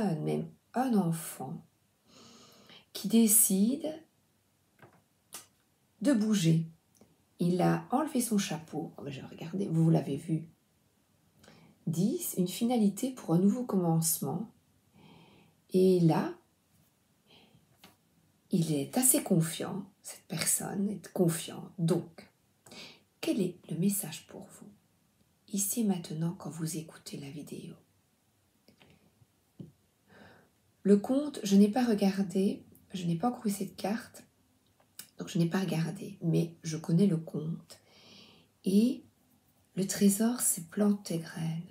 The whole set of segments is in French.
même un enfant qui décide de bouger. Il a enlevé son chapeau. Oh, regardez, vous l'avez vu. 10, une finalité pour un nouveau commencement. Et là, il est assez confiant, cette personne est confiante. Donc, quel est le message pour vous, ici et maintenant, quand vous écoutez la vidéo? Le conte, je n'ai pas regardé, je n'ai pas encore eu cette carte, donc je n'ai pas regardé, mais je connais le conte. Et le trésor, c'est plante tes graines.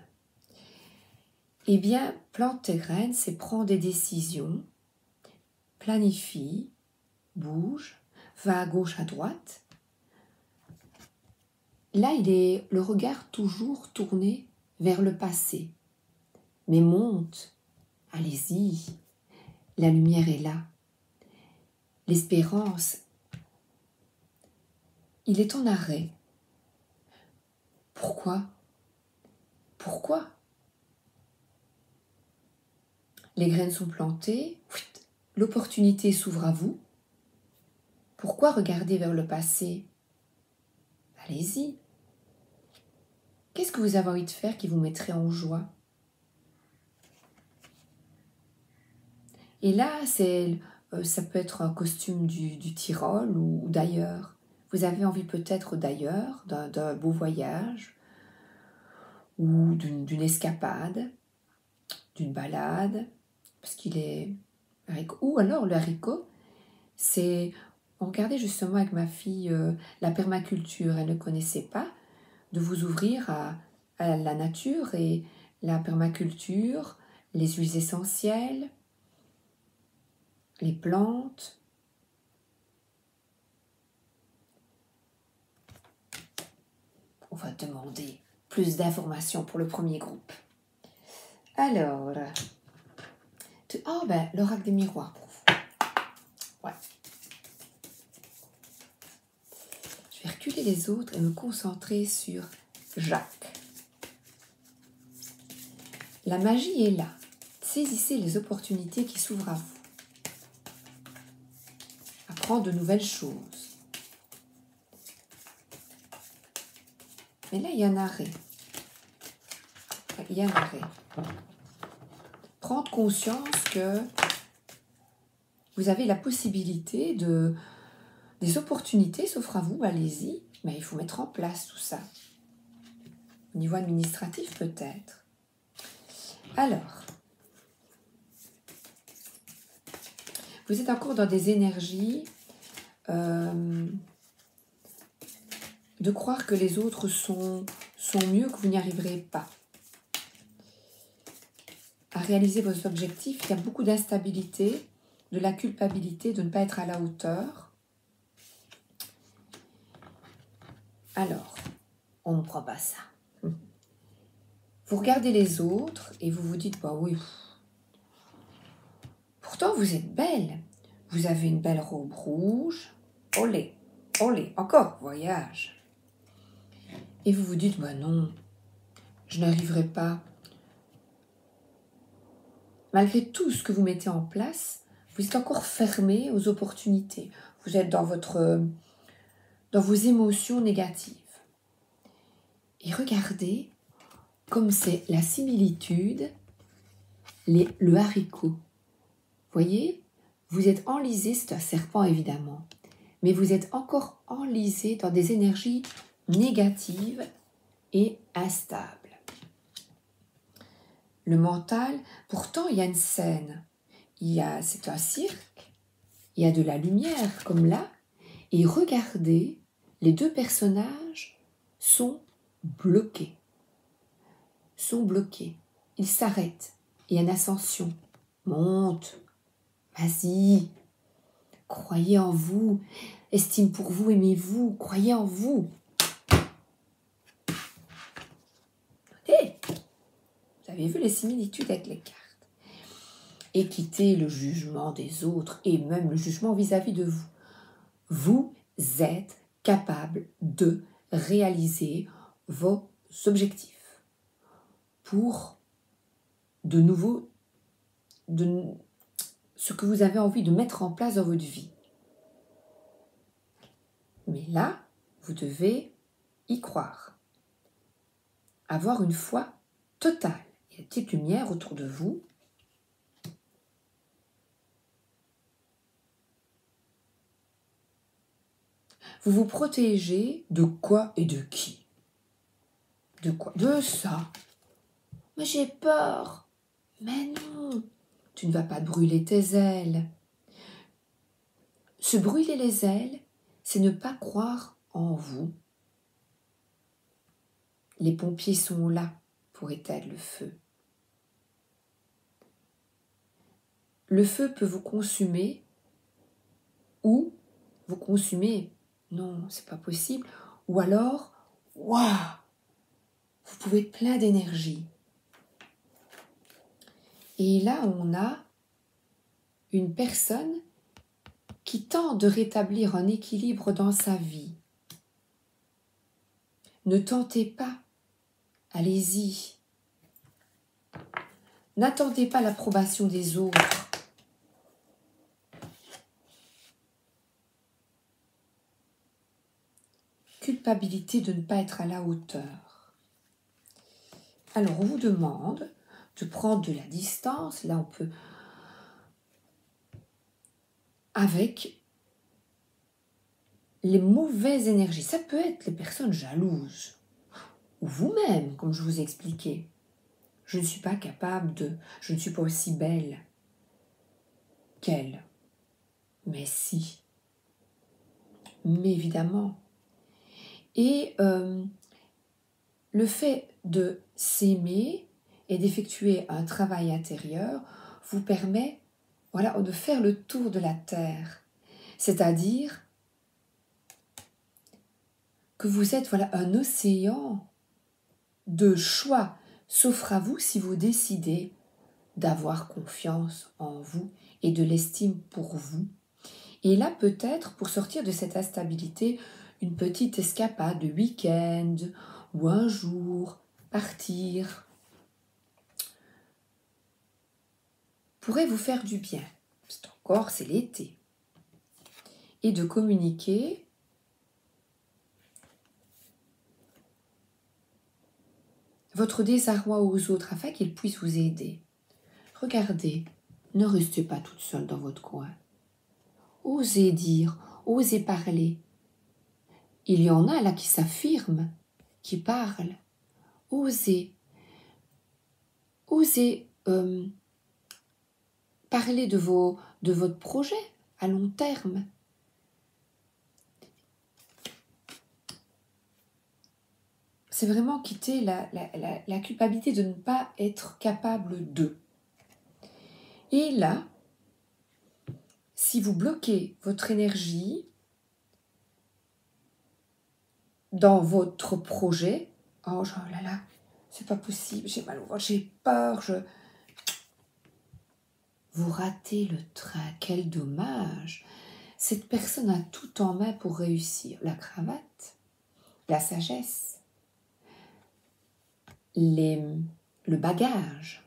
Eh bien, plante tes graines, c'est prendre des décisions, planifie, bouge, va à gauche, à droite. Là, il est le regard toujours tourné vers le passé. Mais monte, allez-y, la lumière est là. L'espérance, il est en arrêt. Pourquoi? Pourquoi? Les graines sont plantées, l'opportunité s'ouvre à vous. Pourquoi regarder vers le passé? Allez-y. Qu'est-ce que vous avez envie de faire qui vous mettrait en joie? Et là, ça peut être un costume du Tyrol ou d'ailleurs. Vous avez envie peut-être d'ailleurs, d'un beau voyage ou d'une escapade, d'une balade, parce qu'il est haricot. Ou alors le haricot, c'est... On regardait justement avec ma fille la permaculture, elle ne connaissait pas, de vous ouvrir à la nature et la permaculture, les huiles essentielles, les plantes. On va demander plus d'informations pour le premier groupe. Alors, l'oracle des miroirs pour vous. Ouais. Je vais reculer les autres et me concentrer sur Jacques. La magie est là. Saisissez les opportunités qui s'ouvrent à vous. Apprendre de nouvelles choses. Mais là, il y a un arrêt. Il y a un arrêt. Prendre conscience que vous avez la possibilité des opportunités s'offrent à vous, allez-y. Mais il faut mettre en place tout ça. Au niveau administratif, peut-être. Alors, vous êtes encore dans des énergies de croire que les autres sont mieux, que vous n'y arriverez pas. À réaliser vos objectifs, il y a beaucoup d'instabilité, de la culpabilité de ne pas être à la hauteur. Alors, on ne prend pas ça. Vous regardez les autres et vous vous dites, bah oui, pourtant vous êtes belle. Vous avez une belle robe rouge. Olé, olé, encore, voyage. Et vous vous dites, bah non, je n'arriverai pas. Malgré tout ce que vous mettez en place, vous êtes encore fermé aux opportunités. Vous êtes dans vos émotions négatives. Et regardez comme c'est la similitude, le haricot. Voyez, vous êtes enlisé, c'est un serpent évidemment, mais vous êtes encore enlisé dans des énergies négatives et instables. Le mental, pourtant il y a une scène, c'est un cirque, il y a de la lumière comme là, et regardez, les deux personnages sont bloqués. Ils s'arrêtent, il y a une ascension. Monte, vas-y, croyez en vous, estime pour vous, aimez-vous, croyez en vous. Et vous avez vu les similitudes avec les cartes. Et quittez le jugement des autres et même le jugement vis-à-vis de vous. Vous êtes capable de réaliser vos objectifs pour de nouveaux ce que vous avez envie de mettre en place dans votre vie. Mais là, vous devez y croire. Avoir une foi totale. Il y a une petite lumière autour de vous. Vous vous protégez de quoi et de qui? De quoi? De ça. Mais j'ai peur. Mais non, tu ne vas pas te brûler tes ailes. Se brûler les ailes, c'est ne pas croire en vous. Les pompiers sont là pour éteindre le feu. Le feu peut vous consumer ou vous consumer. Non, c'est pas possible. Ou alors, waouh, vous pouvez être plein d'énergie. Et là, on a une personne qui tente de rétablir un équilibre dans sa vie. Ne tentez pas. Allez-y. N'attendez pas l'approbation des autres. Culpabilité de ne pas être à la hauteur. Alors, on vous demande de prendre de la distance. Là, on peut... avec les mauvaises énergies. Ça peut être les personnes jalouses. Ou vous-même, comme je vous ai expliqué. Je ne suis pas capable de... Je ne suis pas aussi belle qu'elle. Mais si. Mais évidemment. Et le fait de s'aimer et d'effectuer un travail intérieur vous permet de faire le tour de la Terre. C'est-à-dire que vous êtes un océan de choix s'offre à vous si vous décidez d'avoir confiance en vous et de l'estime pour vous. Et là, peut-être, pour sortir de cette instabilité, une petite escapade de week-end ou un jour, partir, pourrait vous faire du bien. C'est l'été. Et de communiquer votre désarroi aux autres afin qu'ils puissent vous aider. Regardez, ne restez pas toute seule dans votre coin. Osez dire, osez parler. Il y en a là qui s'affirment, qui parlent. Osez parler de votre projet à long terme. C'est vraiment quitter la culpabilité de ne pas être capable de. Et là, si vous bloquez votre énergie dans votre projet, oh là là, c'est pas possible, j'ai mal au ventre, j'ai peur, vous ratez le train, quel dommage. Cette personne a tout en main pour réussir. La cravate, la sagesse, le bagage.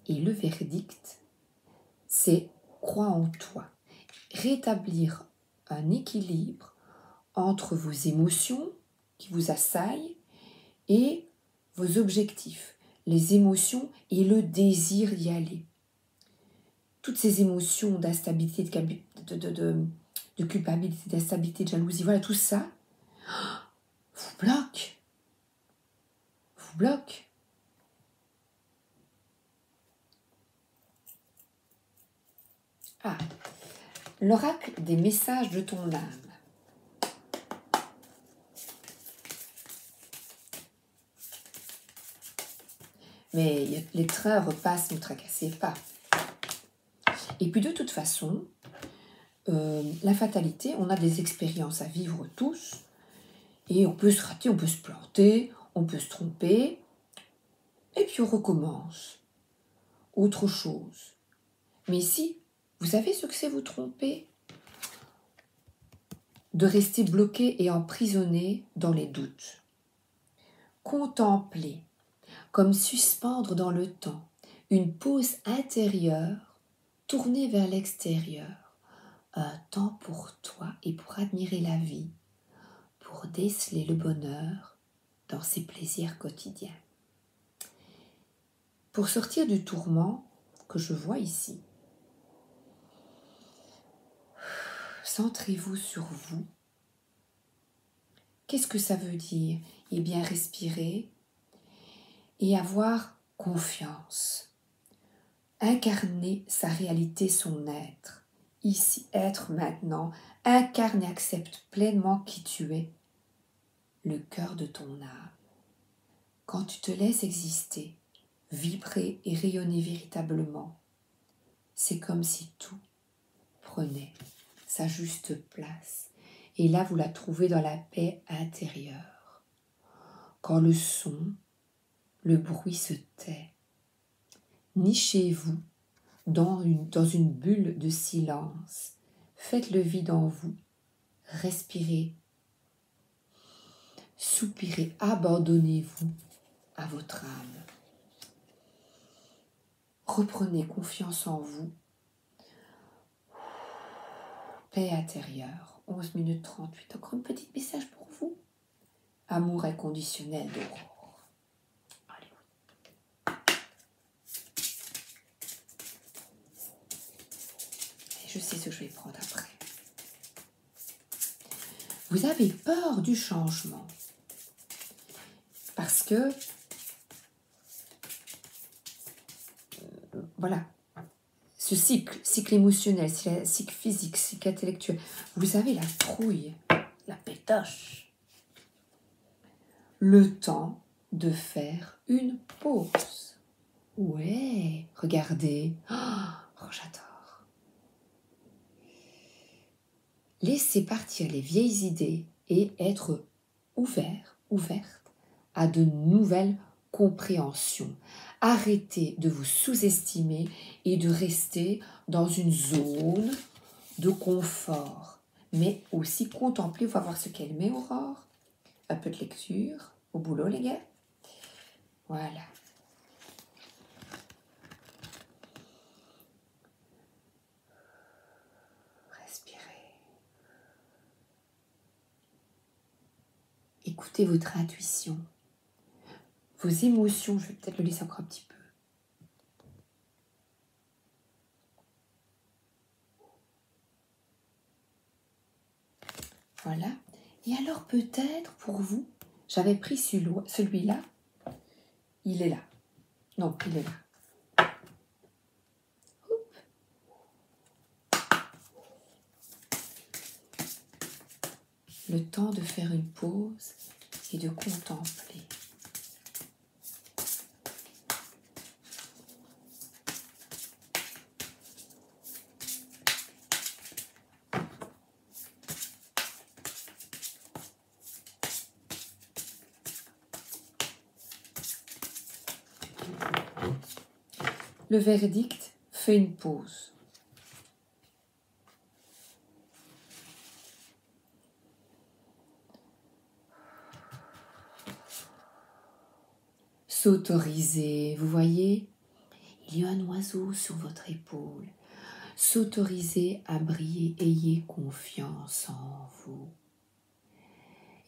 Et le verdict, c'est crois en toi. Rétablir un équilibre entre vos émotions qui vous assaillent et vos objectifs, les émotions et le désir d'y aller. Toutes ces émotions d'instabilité, de culpabilité, d'instabilité, de jalousie, voilà, tout ça vous bloque. Vous bloque. Ah, l'oracle des messages de ton âme. Mais les trains repassent, ne tracassez pas. Et puis de toute façon, la fatalité, on a des expériences à vivre tous, et on peut se rater, on peut se planter, on peut se tromper, et puis on recommence. Autre chose. Mais ici, vous savez ce que c'est vous tromper? De rester bloqué et emprisonné dans les doutes. Contempler, comme suspendre dans le temps, une pause intérieure tournée vers l'extérieur. Un temps pour toi et pour admirer la vie, pour déceler le bonheur dans ses plaisirs quotidiens. Pour sortir du tourment que je vois ici, centrez-vous sur vous. Qu'est-ce que ça veut dire? Eh bien, respirer et avoir confiance. Incarner sa réalité, son être. Ici, être maintenant. Incarne et accepte pleinement qui tu es, le cœur de ton âme. Quand tu te laisses exister, vibrer et rayonner véritablement, c'est comme si tout prenait sa juste place. Et là, vous la trouvez dans la paix intérieure. Quand le son, le bruit se tait, nichez-vous dans une bulle de silence. Faites le vide en vous. Respirez. Soupirez. Abandonnez-vous à votre âme. Reprenez confiance en vous. Paix intérieure. 11 minutes 38. Encore un petit message pour vous. Amour inconditionnel d'Aurore. Allez. Et je sais ce que je vais prendre après. Vous avez peur du changement. Parce que, voilà, ce cycle émotionnel, cycle physique, cycle intellectuel, vous avez la trouille, la pétoche. Le temps de faire une pause. Ouais, regardez. Oh, j'adore. Laissez partir les vieilles idées et être ouverte à de nouvelles compréhensions. Arrêtez de vous sous-estimer et de rester dans une zone de confort. Mais aussi contempler, on va voir ce qu'elle met, Aurore. Un peu de lecture au boulot, les gars. Voilà. Respirez. Écoutez votre intuition. Vos émotions, je vais peut-être le laisser encore un petit peu. Voilà. Et alors peut-être pour vous, j'avais pris celui-là. Il est là. Non, il est là. Oups. Le temps de faire une pause et de contempler. Le verdict fait une pause. S'autoriser, vous voyez, il y a un oiseau sur votre épaule. S'autoriser à briller, ayez confiance en vous.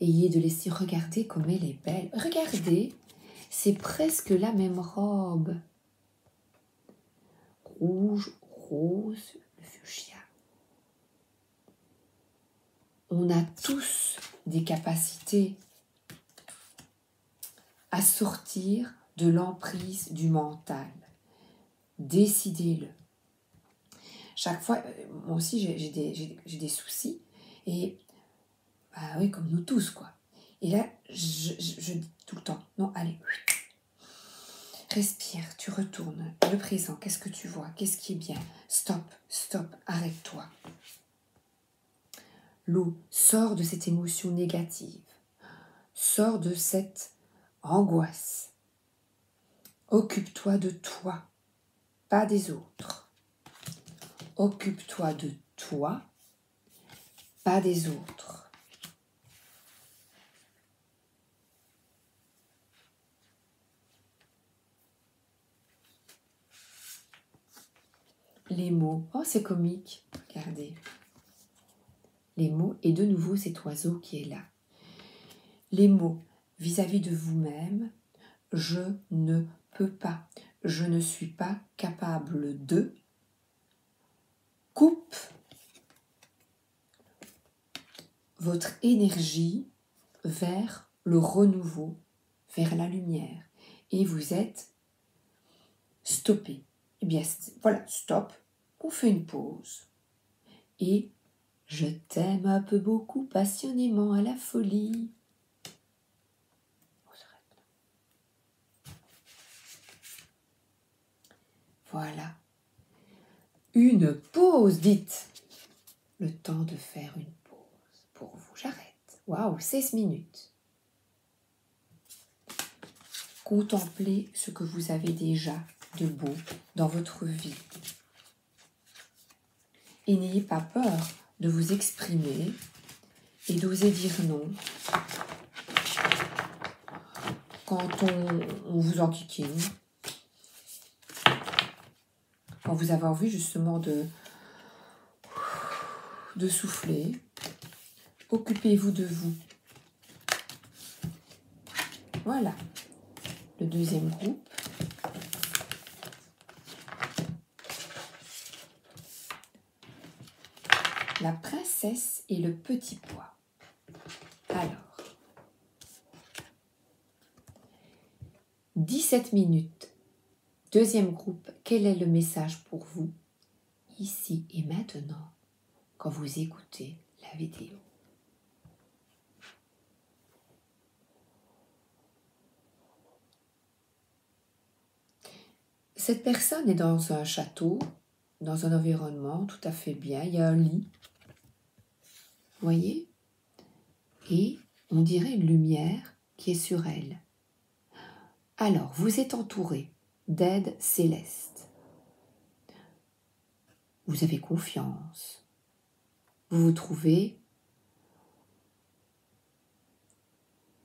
Ayez de laisser regarder comme elle est belle. Regardez, c'est presque la même robe. Rouge, rose, le fuchsia. On a tous des capacités à sortir de l'emprise du mental. Décidez-le. Chaque fois, moi aussi j'ai des soucis et bah oui, comme nous tous quoi. Et là, je dis tout le temps, non, allez, respire, tu retournes, le présent, qu'est-ce que tu vois, qu'est-ce qui est bien, stop, arrête-toi. L'eau, sors de cette émotion négative, sors de cette angoisse. Occupe-toi de toi, pas des autres. Occupe-toi de toi, pas des autres. les mots. Oh, c'est comique. Regardez. Les mots, et de nouveau cet oiseau qui est là. Les mots vis-à-vis de vous-même. Je ne peux pas. Je ne suis pas capable de. Coupe votre énergie vers le renouveau, vers la lumière. Et vous êtes stoppé. Eh bien, voilà, stop. On fait une pause. Et je t'aime un peu beaucoup, passionnément, à la folie. On s'arrête là. Voilà. Une pause, dites. Le temps de faire une pause. Pour vous, j'arrête. Waouh, 16 minutes. Contemplez ce que vous avez déjà de beau dans votre vie. Et n'ayez pas peur de vous exprimer et d'oser dire non quand on vous enquiquine, quand vous avez envie justement de souffler. Occupez-vous de vous. Voilà. Le deuxième groupe. La princesse et le petit pois. Alors, 17 minutes. Deuxième groupe, quel est le message pour vous, ici et maintenant, quand vous écoutez la vidéo? Cette personne est dans un château, dans un environnement tout à fait bien. Il y a un lit, vous voyez? Et on dirait une lumière qui est sur elle. Alors, vous êtes entouré d'aides célestes. Vous avez confiance. Vous vous trouvez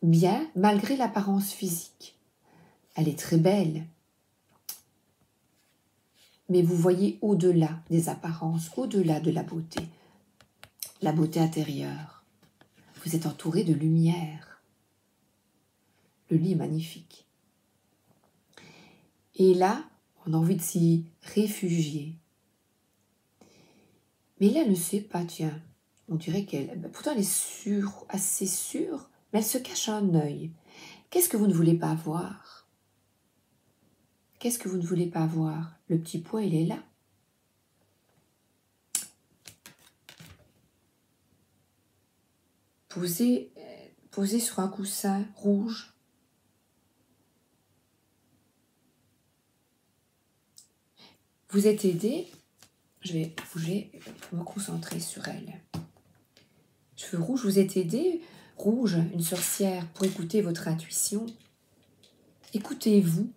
bien malgré l'apparence physique. Elle est très belle. Mais vous voyez au-delà des apparences, au-delà de la beauté intérieure. Vous êtes entouré de lumière. Le lit est magnifique. Et là, on a envie de s'y réfugier. Mais là, elle ne sait pas, tiens. On dirait qu'elle... Pourtant, elle est assez sûre, mais elle se cache un œil. Qu'est-ce que vous ne voulez pas voir? Qu'est-ce que vous ne voulez pas voir? Le petit pois, il est là. Posez sur un coussin rouge. Vous êtes aidé. Je vais bouger pour me concentrer sur elle. Cheveux rouges, vous êtes aidé. Rouge, une sorcière, pour écouter votre intuition. Écoutez-vous.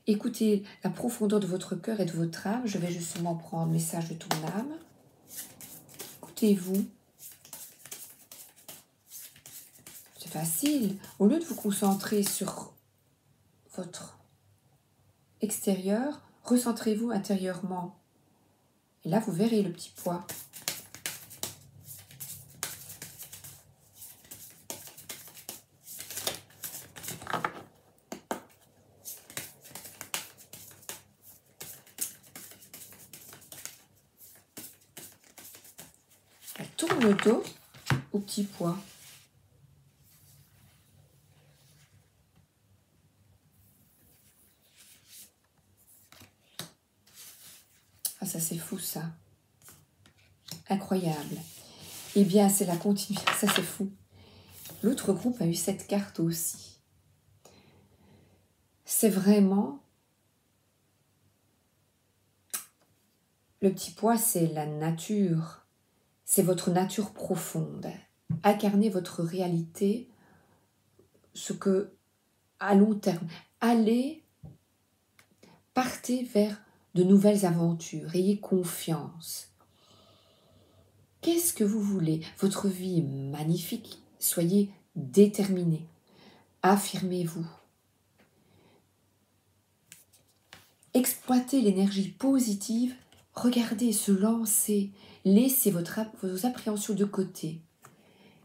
Écoutez la profondeur de votre cœur et de votre âme. Je vais justement prendre le message de ton âme. Écoutez-vous. C'est facile. Au lieu de vous concentrer sur votre extérieur, recentrez-vous intérieurement. Et là, vous verrez le petit pois. Elle tourne le dos au petit pois. Ah, ça c'est fou ça. Incroyable. Eh bien, c'est la continuité. Ça c'est fou. L'autre groupe a eu cette carte aussi. C'est vraiment... Le petit pois, c'est la nature. C'est votre nature profonde. Incarnez votre réalité, ce que, à long terme, partez vers de nouvelles aventures. Ayez confiance. Qu'est-ce que vous voulez? Votre vie est magnifique. Soyez déterminés. Affirmez-vous. Exploitez l'énergie positive regardez, se lancer, laissez vos appréhensions de côté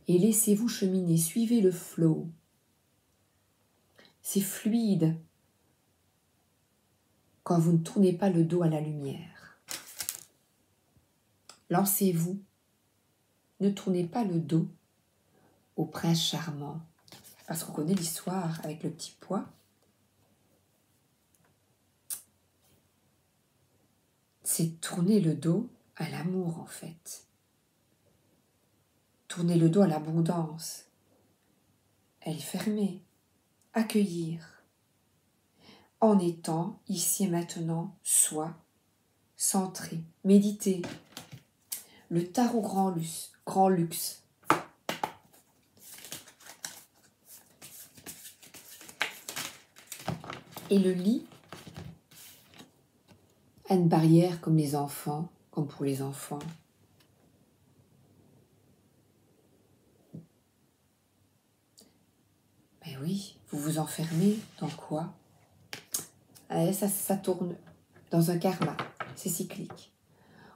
et laissez-vous cheminer, suivez le flow. C'est fluide quand vous ne tournez pas le dos à la lumière. Lancez-vous, ne tournez pas le dos au prince charmant, parce qu'on connaît l'histoire avec le petit pois. C'est tourner le dos à l'amour en fait. Tourner le dos à l'abondance. Elle est fermée. Accueillir. En étant ici et maintenant soi, centré, méditer. Le tarot grand luxe. Et le lit a une barrière comme les enfants, comme pour les enfants. Mais oui, vous vous enfermez dans quoi? Ça tourne dans un karma, c'est cyclique.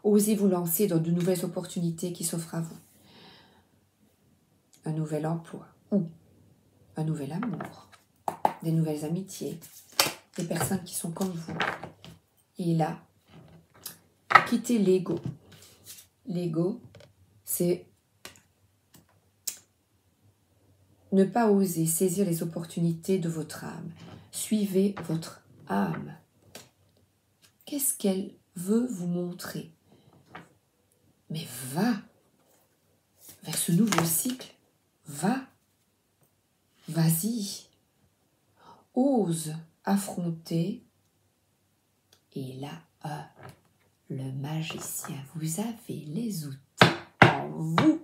Osez vous lancer dans de nouvelles opportunités qui s'offrent à vous. Un nouvel emploi ou un nouvel amour, des nouvelles amitiés, des personnes qui sont comme vous. Et là, quittez l'ego. L'ego, c'est ne pas oser saisir les opportunités de votre âme. Suivez votre âme. Qu'est-ce qu'elle veut vous montrer? Mais va vers ce nouveau cycle. Va. Vas-y. Ose affronter. Et là, le magicien, vous avez les outils en vous.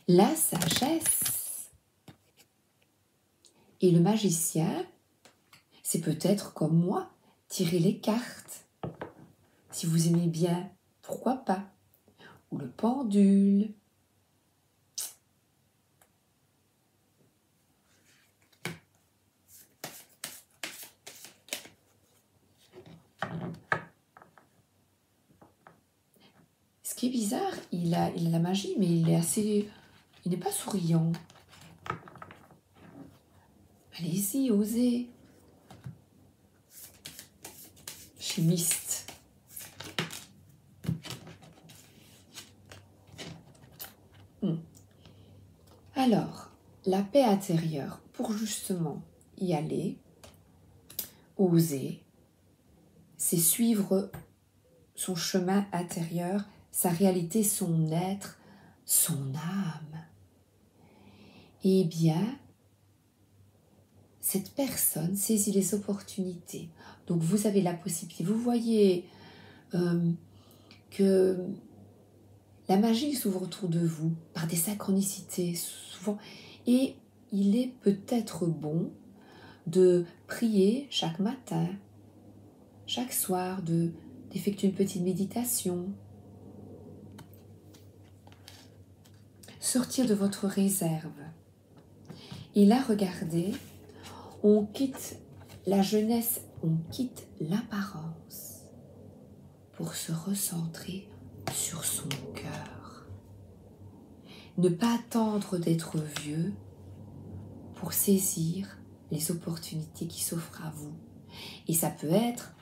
La sagesse. Et le magicien, c'est peut-être comme moi, tirer les cartes. Si vous aimez bien, pourquoi pas? Ou le pendule. Ce qui est bizarre, il a la magie, mais il n'est pas souriant. Allez-y, osez. Chimiste. Alors, la paix intérieure, pour justement y aller, oser, c'est suivre son chemin intérieur, sa réalité, son être, son âme. Eh bien, cette personne saisit les opportunités. Donc, vous avez la possibilité. Vous voyez que la magie s'ouvre autour de vous par des synchronicités souvent. Et il est peut-être bon de prier chaque matin, chaque soir, d'effectuer une petite méditation. Sortir de votre réserve. Et là, regardez, on quitte la jeunesse, on quitte l'apparence pour se recentrer sur son cœur. Ne pas attendre d'être vieux pour saisir les opportunités qui s'offrent à vous. Et ça peut être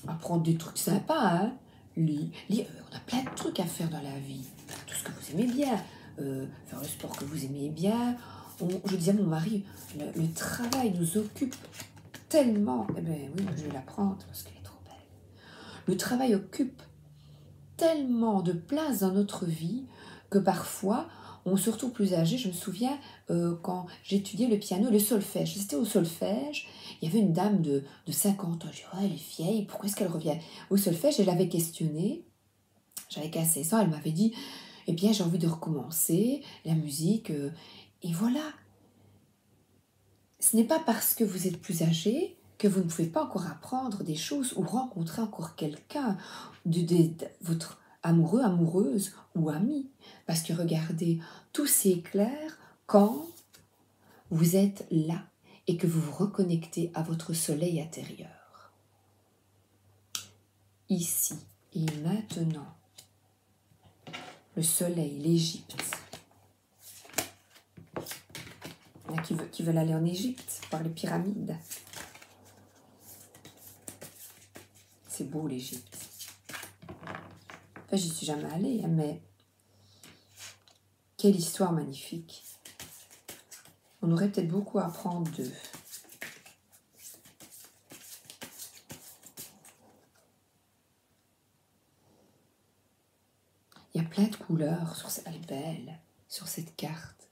apprendre des trucs sympas, hein. On a plein de trucs à faire dans la vie. Faire tout ce que vous aimez bien, faire le sport que vous aimez bien. Je disais à mon mari, le travail nous occupe tellement. Eh bien oui, je vais la prendre parce qu'elle est trop belle. Le travail occupe tellement de place dans notre vie que parfois, surtout plus âgé, je me souviens quand j'étudiais le piano, le solfège. C'était au solfège, il y avait une dame de 50 ans. Je dis, oh, elle est vieille, pourquoi est-ce qu'elle revient au solfège? Et je l'avais questionnée, j'avais qu'à 16 ans, elle m'avait dit, eh bien j'ai envie de recommencer la musique. Et voilà, ce n'est pas parce que vous êtes plus âgé que vous ne pouvez pas encore apprendre des choses ou rencontrer encore quelqu'un, votre amoureux, amoureuse ou ami. Parce que regardez, tout s'éclaire quand vous êtes là et que vous vous reconnectez à votre soleil intérieur. Ici Et maintenant, le soleil, l'Égypte. Il y en a qui veulent aller en Égypte, voir les pyramides. C'est beau l'Égypte. Enfin, j'y suis jamais allée, mais quelle histoire magnifique. On aurait peut-être beaucoup à apprendre d'eux. Il y a plein de couleurs, elle est belle, sur cette carte.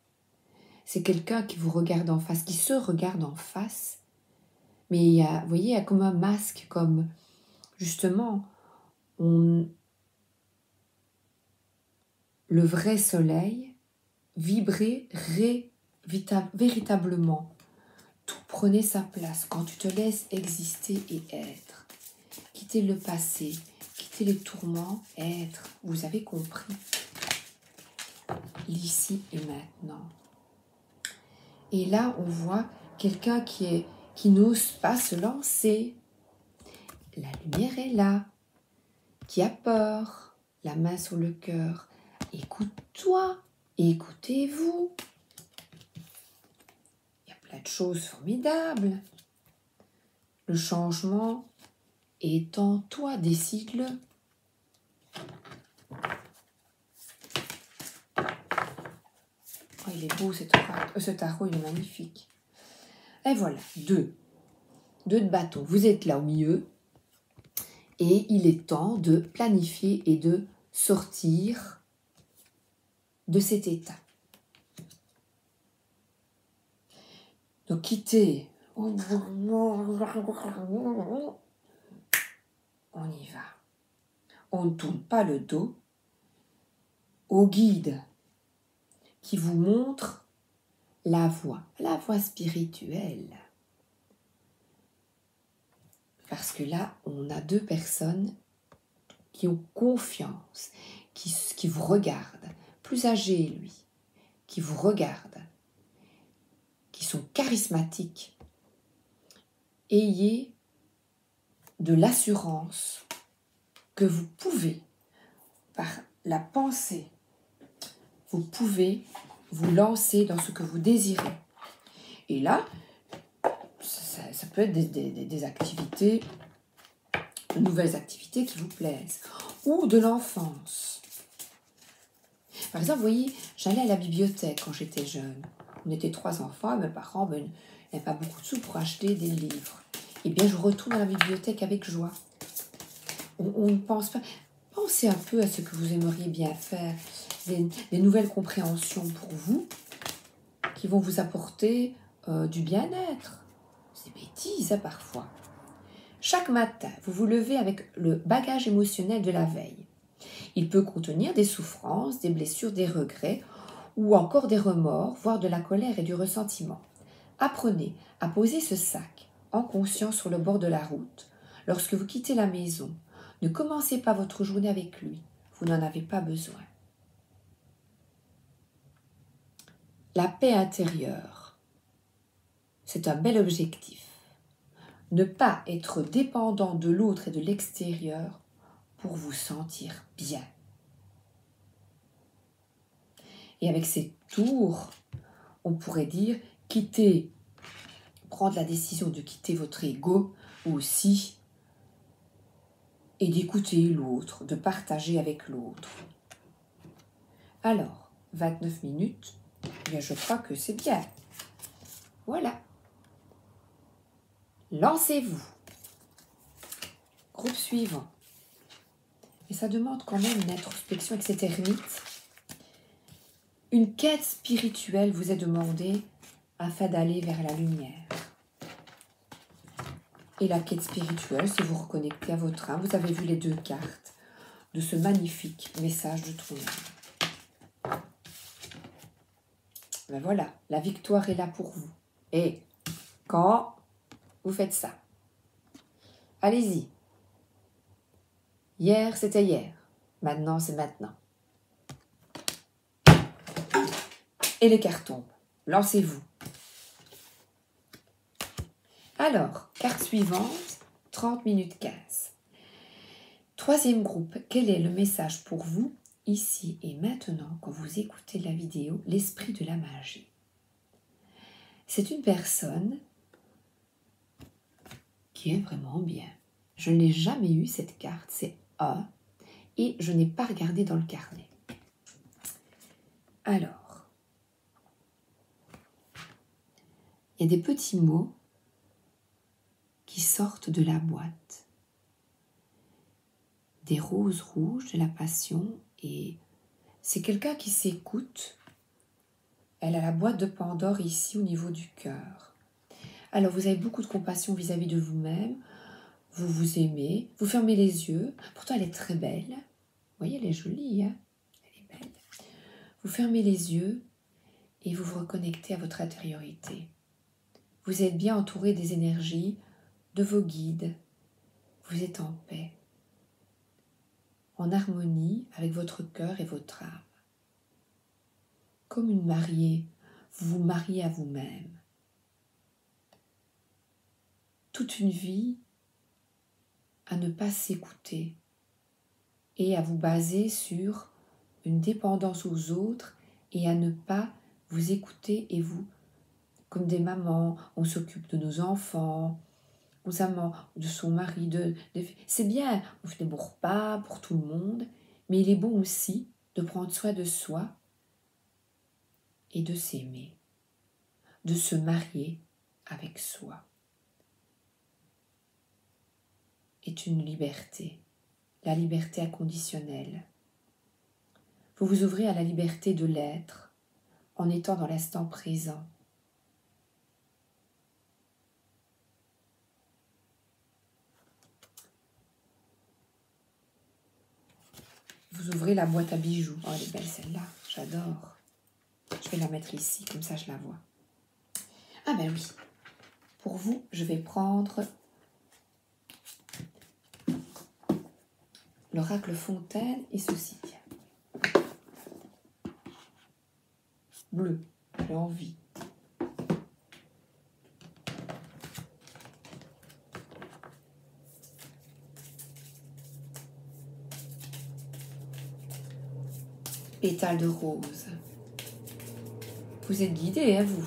C'est quelqu'un qui vous regarde en face, qui se regarde en face. Mais il y a, vous voyez, il y a comme un masque, comme justement, le vrai soleil vibrait véritablement. Tout prenait sa place quand tu te laisses exister et être. Quitter le passé, quitter les tourments, être. Vous avez compris. L'ici et maintenant. Et là, on voit quelqu'un qui n'ose pas se lancer. La lumière est là, qui a peur, la main sur le cœur. Écoute-toi, écoutez-vous. Il y a plein de choses formidables. Le changement est en toi, décide-le. Oh, il est beau ce tarot, il est magnifique. Et voilà, deux de bâton. Vous êtes là au milieu et il est temps de planifier et de sortir de cet état. Donc quittez. On y va. On ne tourne pas le dos au guide qui vous montre la voie spirituelle. Parce que là, on a deux personnes qui ont confiance, qui vous regardent, plus âgées lui, qui vous regardent, qui sont charismatiques. Ayez de l'assurance que vous pouvez, par la pensée, vous pouvez vous lancer dans ce que vous désirez. Et là, ça peut être des activités, de nouvelles activités qui vous plaisent, ou de l'enfance. Par exemple, vous voyez, j'allais à la bibliothèque quand j'étais jeune. On était 3 enfants, et mes parents n'avaient pas beaucoup de sous pour acheter des livres. Eh bien, je retourne à la bibliothèque avec joie. On ne pense pas. Pensez un peu à ce que vous aimeriez bien faire, des nouvelles compréhensions pour vous, qui vont vous apporter du bien-être. C'est bêtise, hein, parfois. Chaque matin, vous vous levez avec le bagage émotionnel de la veille. Il peut contenir des souffrances, des blessures, des regrets, ou encore des remords, voire de la colère et du ressentiment. Apprenez à poser ce sac en conscience sur le bord de la route. Lorsque vous quittez la maison, ne commencez pas votre journée avec lui. Vous n'en avez pas besoin. La paix intérieure, c'est un bel objectif. Ne pas être dépendant de l'autre et de l'extérieur pour vous sentir bien. Et avec ces tours, on pourrait dire prendre la décision de quitter votre ego aussi et d'écouter l'autre, de partager avec l'autre. Alors, 29 minutes, bien je crois que c'est bien. Voilà. Lancez-vous. Groupe suivant. Et ça demande quand même une introspection avec cette ermite. Une quête spirituelle vous est demandée afin d'aller vers la lumière. Et la quête spirituelle, c'est vous reconnecter à votre âme. Vous avez vu les 2 cartes de ce magnifique message de tournage. Ben voilà, la victoire est là pour vous. Et quand vous faites ça, allez-y. Hier, c'était hier. Maintenant, c'est maintenant. Et les cartes tombent. Lancez-vous. Alors, carte suivante, 30 minutes 15. Troisième groupe, quel est le message pour vous, ici et maintenant, quand vous écoutez la vidéo, l'esprit de la magie? C'est une personne qui est vraiment bien. Je n'ai jamais eu cette carte, c'est A, et je n'ai pas regardé dans le carnet. Alors, il y a des petits mots qui sortent de la boîte. Des roses rouges, de la passion, et c'est quelqu'un qui s'écoute. Elle a la boîte de Pandore ici au niveau du cœur. Alors vous avez beaucoup de compassion vis-à-vis de vous-même, vous vous aimez, vous fermez les yeux, pourtant elle est très belle. Vous voyez, elle est jolie, hein? Elle est belle. Vous fermez les yeux et vous vous reconnectez à votre intériorité. Vous êtes bien entouré des énergies de vos guides. Vous êtes en paix, en harmonie avec votre cœur et votre âme. Comme une mariée, vous vous mariez à vous-même. Toute une vie à ne pas s'écouter et à vous baser sur une dépendance aux autres et à ne pas vous écouter et vous, comme des mamans, on s'occupe de nos enfants, aux amants, de son mari, c'est bien, on fait des bons repas pour tout le monde, mais il est bon aussi de prendre soin de soi et de s'aimer, de se marier avec soi. Est une liberté, la liberté inconditionnelle. Vous vous ouvrez à la liberté de l'être en étant dans l'instant présent. Vous ouvrez la boîte à bijoux. Oh, elle est belle celle-là, j'adore. Je vais la mettre ici, comme ça je la vois. Ah ben oui, pour vous, je vais prendre l'oracle Fontaine et ceci. Bleu, j'ai envie. Pétale de rose. Vous êtes guidé, hein, vous.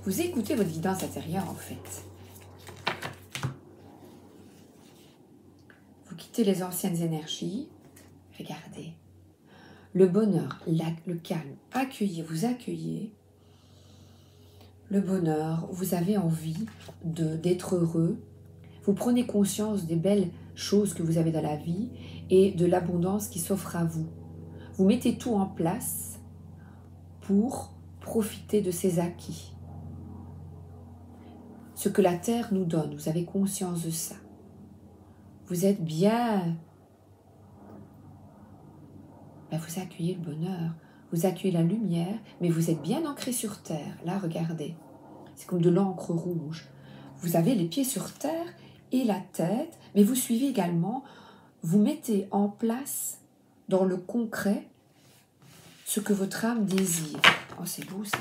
Vous écoutez votre guidance intérieure, en fait. Vous quittez les anciennes énergies. Regardez. Le bonheur, le calme, vous accueillez. Le bonheur, vous avez envie d'être heureux. Vous prenez conscience des belles choses que vous avez dans la vie et de l'abondance qui s'offre à vous. Vous mettez tout en place pour profiter de ces acquis. Ce que la terre nous donne, vous avez conscience de ça. Vous êtes bien. Vous accueillez le bonheur, vous accueillez la lumière, mais vous êtes bien ancré sur terre. Là, regardez, c'est comme de l'encre rouge. Vous avez les pieds sur terre et la tête, mais vous suivez également, vous mettez en place dans le concret ce que votre âme désire. Oh, c'est beau ça.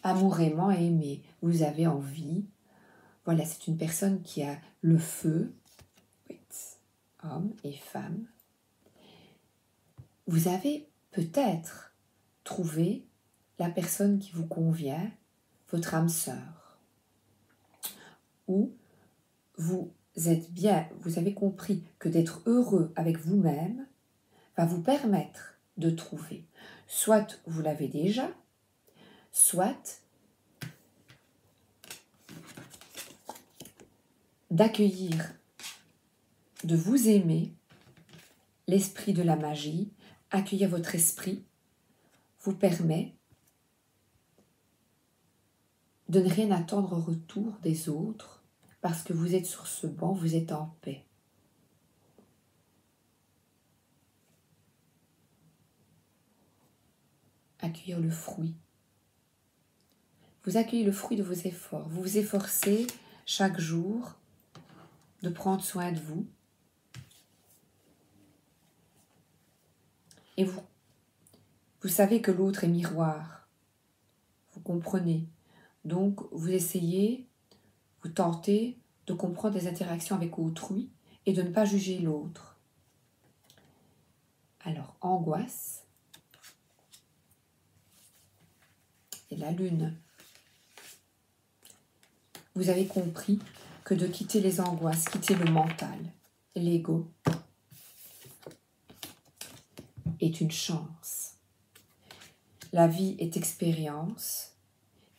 Amoureusement aimé, vous avez envie. Voilà, c'est une personne qui a le feu, homme et femme. Vous avez peut-être trouvé la personne qui vous convient, votre âme sœur. Ou vous êtes bien, vous avez compris que d'être heureux avec vous-même va vous permettre de trouver. Soit vous l'avez déjà, soit d'accueillir, de vous aimer, l'esprit de la magie, accueillir votre esprit, vous permet de ne rien attendre en retour des autres, parce que vous êtes sur ce banc, vous êtes en paix. Accueillir le fruit. Vous accueillez le fruit de vos efforts. Vous vous efforcez chaque jour de prendre soin de vous. Et vous savez que l'autre est miroir. Vous comprenez. Donc, vous essayez, vous tentez de comprendre les interactions avec autrui et de ne pas juger l'autre. Alors, angoisse et la lune. Vous avez compris que de quitter les angoisses, quitter le mental, l'ego, est une chance. La vie est expérience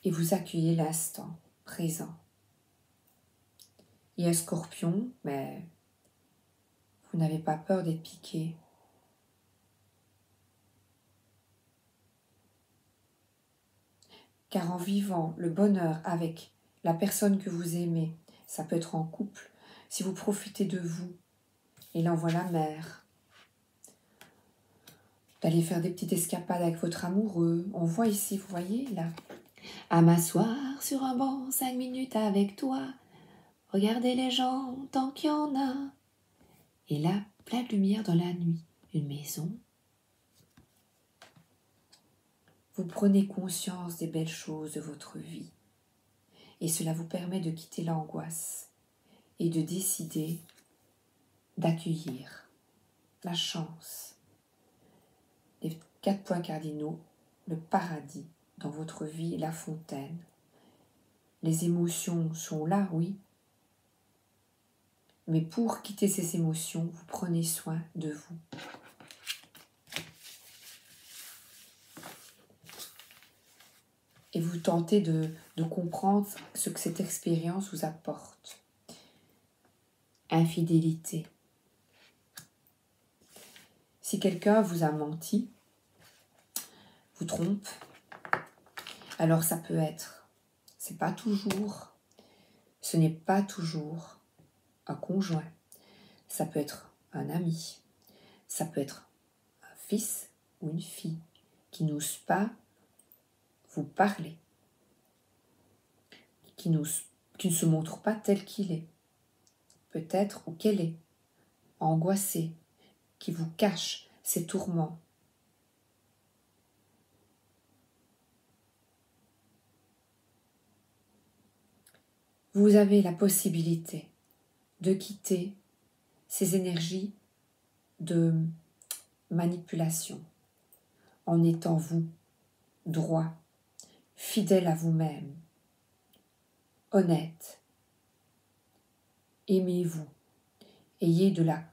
et vous accueillez l'instant présent. Il y a un scorpion, mais vous n'avez pas peur d'être piqué. Car en vivant le bonheur avec la personne que vous aimez, ça peut être en couple, si vous profitez de vous, il envoie la mer, d'aller faire des petites escapades avec votre amoureux. On voit ici, vous voyez, là. À m'asseoir sur un banc 5 minutes avec toi, regarder les gens tant qu'il y en a. Et là, plein de lumière dans la nuit, une maison. Vous prenez conscience des belles choses de votre vie. Et cela vous permet de quitter l'angoisse et de décider d'accueillir la chance. Les 4 points cardinaux, le paradis dans votre vie, la fontaine. Les émotions sont là, oui. Mais pour quitter ces émotions, vous prenez soin de vous. Et vous tentez de comprendre ce que cette expérience vous apporte. Infidélité. Si quelqu'un vous a menti, vous trompe, alors ça peut être, ce n'est pas toujours un conjoint, ça peut être un ami, ça peut être un fils ou une fille qui n'ose pas vous parler, qui ne se montre pas tel qu'il est, peut-être ou qu'elle est, angoissé, qui vous cache ses tourments. Vous avez la possibilité de quitter ces énergies de manipulation en étant vous, droit, fidèle à vous-même, honnête. Aimez-vous, ayez de la...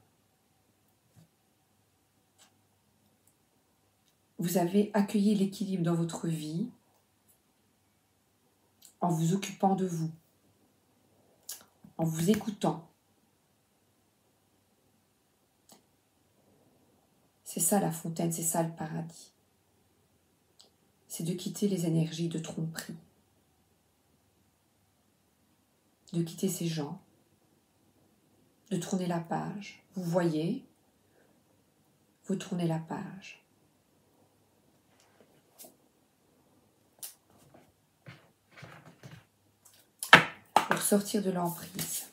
Vous avez accueilli l'équilibre dans votre vie en vous occupant de vous, en vous écoutant. C'est ça la fontaine, c'est ça le paradis. C'est de quitter les énergies de tromperie, de quitter ces gens, de tourner la page. Vous voyez, vous tournez la page. Pour sortir de l'emprise.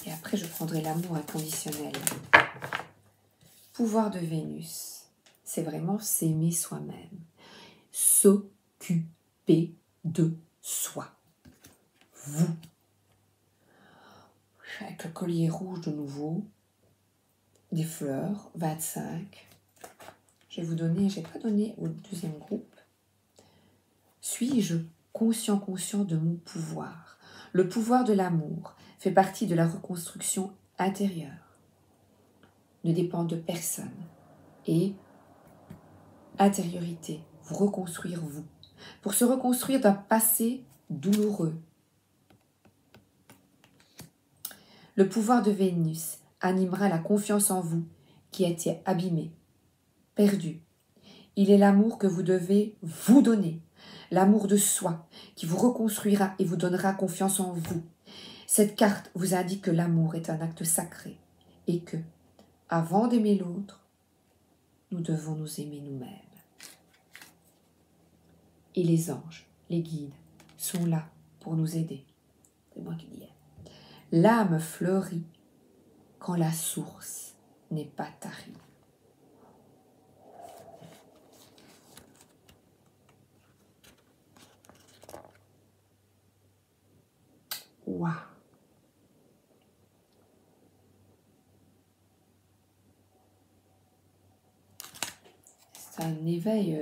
Et après, je prendrai l'amour inconditionnel. Pouvoir de Vénus, c'est vraiment s'aimer soi-même. S'occuper de soi. Vous. Avec le collier rouge de nouveau. Des fleurs, 25. Je vais vous donner, je n'ai pas donné au deuxième groupe. Suis-je conscient de mon pouvoir? Le pouvoir de l'amour fait partie de la reconstruction intérieure. Ne dépend de personne. Et intériorité, vous reconstruire vous. Pour se reconstruire d'un passé douloureux. Le pouvoir de Vénus animera la confiance en vous qui a été abîmée, perdue. Il est l'amour que vous devez vous donner, l'amour de soi qui vous reconstruira et vous donnera confiance en vous. Cette carte vous indique que l'amour est un acte sacré et que, avant d'aimer l'autre, nous devons nous aimer nous-mêmes. Et les anges, les guides, sont là pour nous aider. C'est moi qui dis. L'âme fleurit quand la source n'est pas tarie. Waouh. C'est un éveil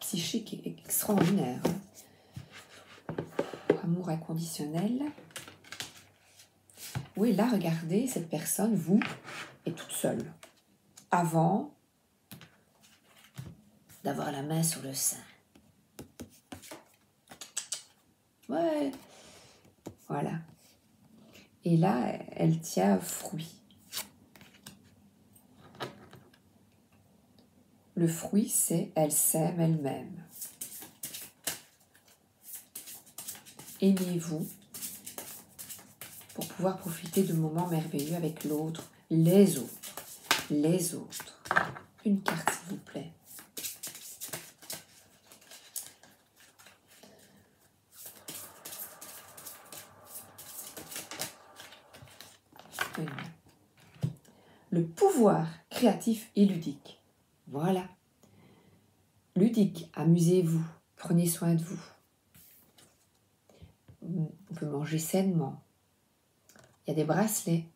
psychique extraordinaire. Amour inconditionnel. Oui, là, regardez, cette personne, vous, est toute seule. Avant d'avoir la main sur le sein. Ouais. Voilà. Et là, elle tient fruit. Le fruit, c'est elle s'aime elle-même. Aimez-vous pour pouvoir profiter de moments merveilleux avec l'autre, les autres, les autres. Une carte, s'il vous plaît. Le pouvoir créatif et ludique. Voilà. Ludique, amusez-vous, prenez soin de vous. On peut manger sainement. Il y a des bracelets.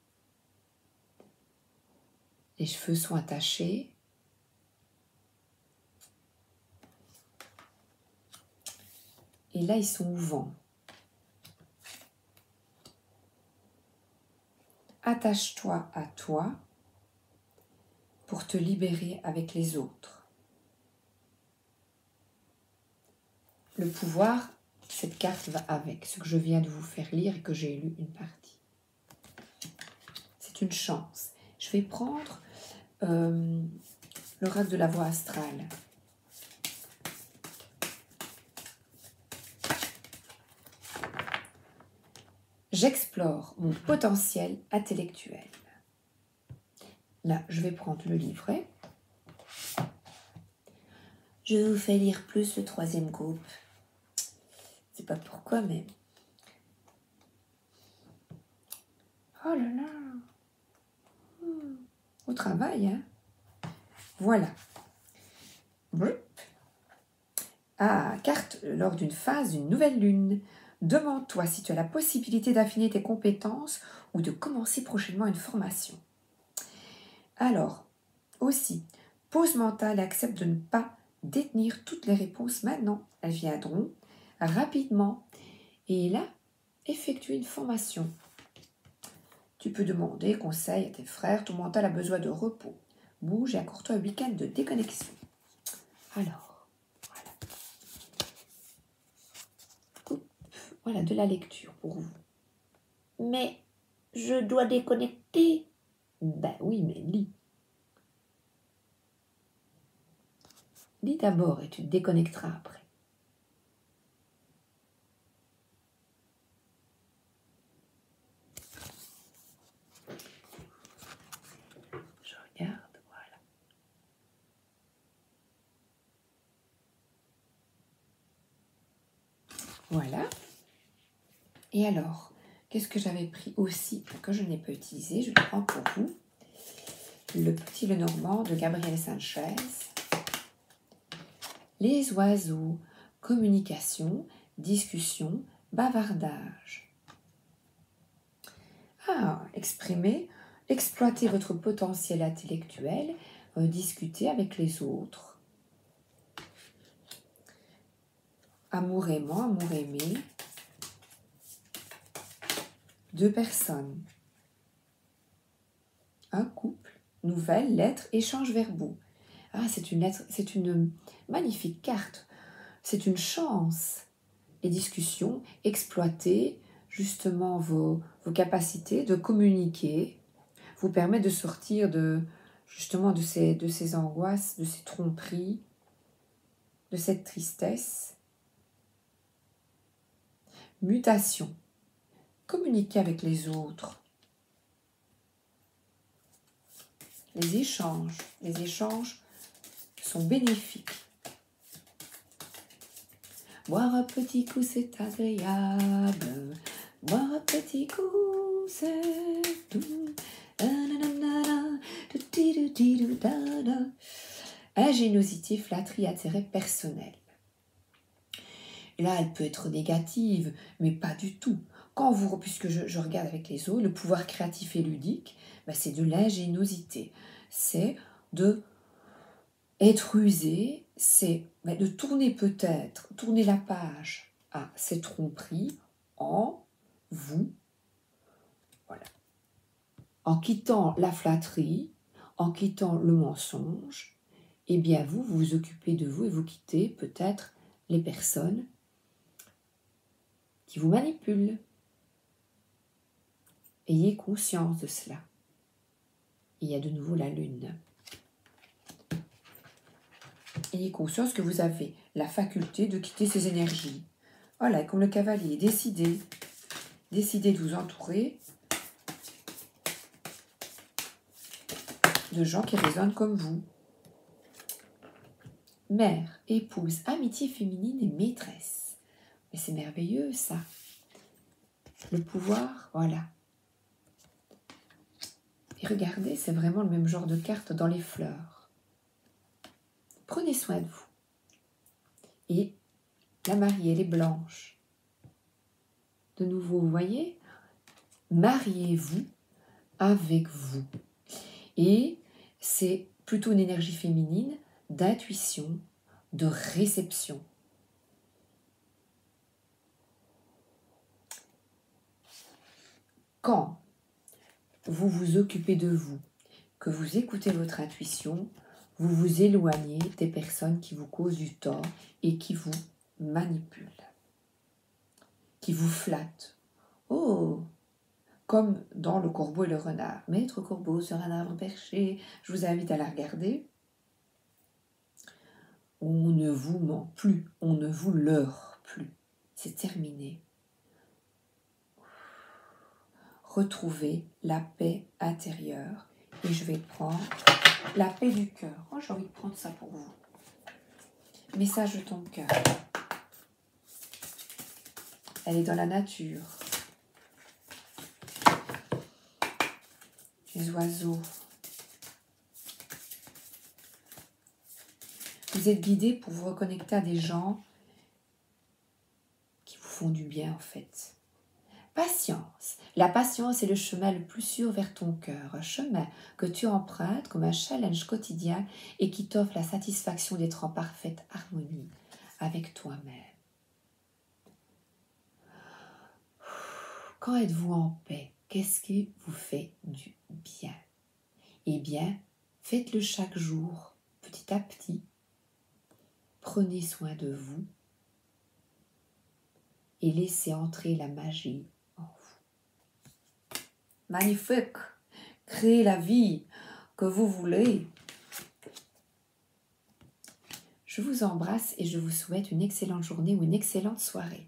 Les cheveux sont attachés. Et là, ils sont au vent. Attache-toi à toi pour te libérer avec les autres. Le pouvoir, cette carte va avec ce que je viens de vous faire lire et que j'ai lu une partie. C'est une chance. Je vais prendre l'oracle de la voie astrale. J'explore mon potentiel intellectuel. Là, je vais prendre le livret. Je vous fais lire plus le troisième groupe. C'est pas pourquoi, mais... Oh là là. Au travail, hein. Voilà. Ah, carte lors d'une phase d'une nouvelle lune. Demande-toi si tu as la possibilité d'affiner tes compétences ou de commencer prochainement une formation. Alors, aussi, pause mentale et accepte de ne pas détenir toutes les réponses maintenant. Elles viendront rapidement. Et là, effectue une formation. Tu peux demander conseil à tes frères. Ton mental a besoin de repos. Bouge et accorde-toi un week-end de déconnexion. Alors, voilà de la lecture pour vous. Mais je dois déconnecter. Ben oui, mais lis. Lis d'abord et tu te déconnecteras après. Je regarde, voilà. Voilà. Et alors, qu'est-ce que j'avais pris aussi que je n'ai pas utilisé? Je le prends pour vous. Le Petit Lenormand de Gabriel Sanchez. Les oiseaux, communication, discussion, bavardage. Ah, exprimer, exploiter votre potentiel intellectuel, discuter avec les autres. Amour aimant, amour aimé. Deux personnes. Un couple. Nouvelle, lettre, échange verbaux. Ah, c'est une lettre, c'est une magnifique carte. C'est une chance. Les discussions, exploiter justement vos capacités de communiquer, vous permet de sortir justement de ces angoisses, de ces tromperies, de cette tristesse. Mutation. Communiquer avec les autres. Les échanges sont bénéfiques. Boire un petit coup, c'est agréable. Boire un petit coup, c'est doux. Ingéniosité, flatterie, intérêt personnel. Là, elle peut être négative, mais pas du tout. puisque je regarde avec les autres, le pouvoir créatif et ludique, ben c'est de l'ingéniosité. C'est de être usé, c'est de tourner tourner la page à ces tromperies en vous, voilà, en quittant la flatterie, en quittant le mensonge, eh bien vous vous occupez de vous et vous quittez peut-être les personnes qui vous manipulent. Ayez conscience de cela. Il y a de nouveau la lune. Ayez conscience que vous avez la faculté de quitter ces énergies. Voilà, comme le cavalier, décidez de vous entourer de gens qui résonnent comme vous. Mère, épouse, amitié féminine et maîtresse. Mais c'est merveilleux ça. Le pouvoir, voilà. Et regardez, c'est vraiment le même genre de carte dans les fleurs. Prenez soin de vous. Et la mariée, elle est blanche. De nouveau, vous voyez, mariez-vous avec vous. Et c'est plutôt une énergie féminine d'intuition, de réception. Quand vous vous occupez de vous, que vous écoutez votre intuition, vous vous éloignez des personnes qui vous causent du tort et qui vous manipulent, qui vous flattent. Oh, comme dans Le Corbeau et le Renard. Maître Corbeau sur un arbre perché, je vous invite à la regarder. On ne vous ment plus, on ne vous leurre plus. C'est terminé. Retrouvez la paix intérieure. Et je vais prendre la paix du cœur. Oh, j'ai envie de prendre ça pour vous. Message de ton cœur. Elle est dans la nature. Les oiseaux. Vous êtes guidé pour vous reconnecter à des gens qui vous font du bien en fait. Patience. La patience est le chemin le plus sûr vers ton cœur. Un chemin que tu empruntes comme un challenge quotidien et qui t'offre la satisfaction d'être en parfaite harmonie avec toi-même. Quand êtes-vous en paix? Qu'est-ce qui vous fait du bien? Eh bien, faites-le chaque jour, petit à petit. Prenez soin de vous et laissez entrer la magie en vous. Magnifique! Créez la vie que vous voulez. Je vous embrasse et je vous souhaite une excellente journée ou une excellente soirée.